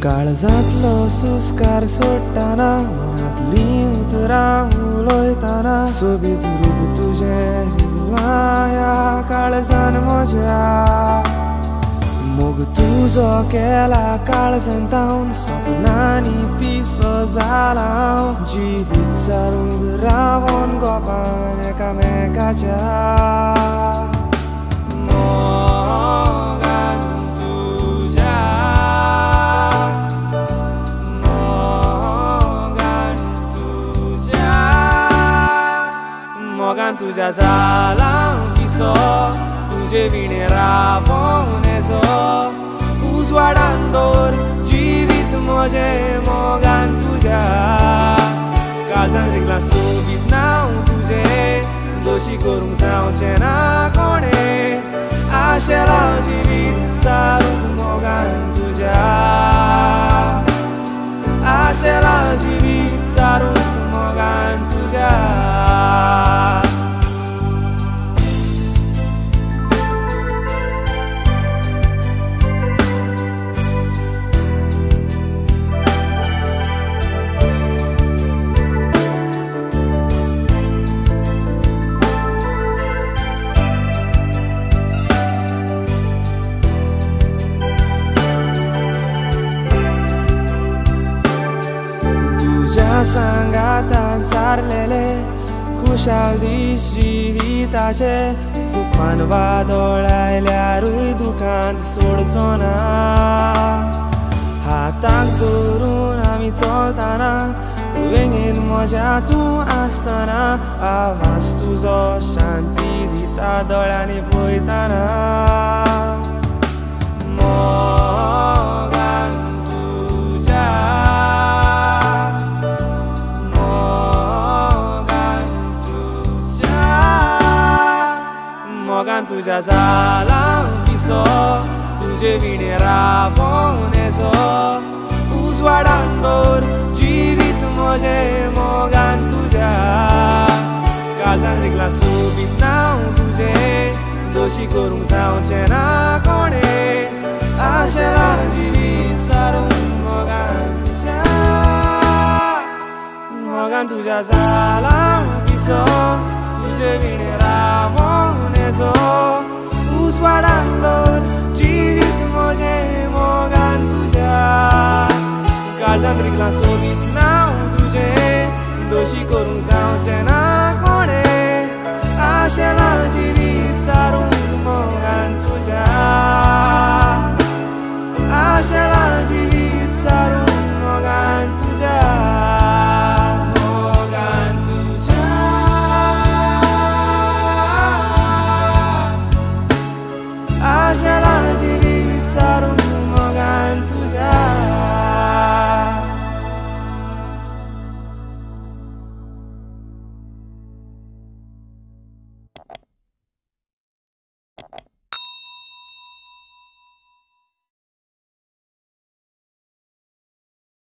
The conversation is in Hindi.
काळजातलो सुस्कार सोडटाना मनांतली उतरां उलयताना सोबीत रूप तुजें रिगलां ह्या काळजान म्हज्या मोग तुजो केला काळजांतावन सपनांनी पिसो जाला हांव जिवीत सारूंक रावोन गोपान एकामेकाच्या मोगान तुझ्या जाला पिसो तुझे विणे रावोन येसो उजवाडान दोर जिवीत म्हजें मोगान तुझ्या काळजान रिगलां सोबीत नांव तुजें दोशी करूंक जावचें ना कोणें आशेला जिवीत सारूंक मोगान तुझ्या आशेला जिवीत सारूंक मोगान तुझ्या सांगातान सारलेले खुशाल दीस जिविताचे तुफान वादळ आयल्यारूय दुखांत सोडचो ना हाताक धरून आमी चलताना वेंगेन म्हज्या तूं आसतना आवाज तुजो शांती दिता दोळ्यांनी पळयताना मोगान तुझ्या जाला पिसो तुझे विणे रावोन येसो उजवाडान दोर जिवीत म्हजें मोगान तुझ्या काळजान रिगलां सोबीत नांव तुजें दोशी करूंक जावचें ना कोणें आशेला जिवीत सारूंक मोगान तुझ्या जाला पिसो तुझे विणे रावोन येसो उजवाडान दोर जिवीत म्हजें मोगान तुझ्या काळजान रिगलां सोबीत नांव तुजें दोशी करूंक जावचें ना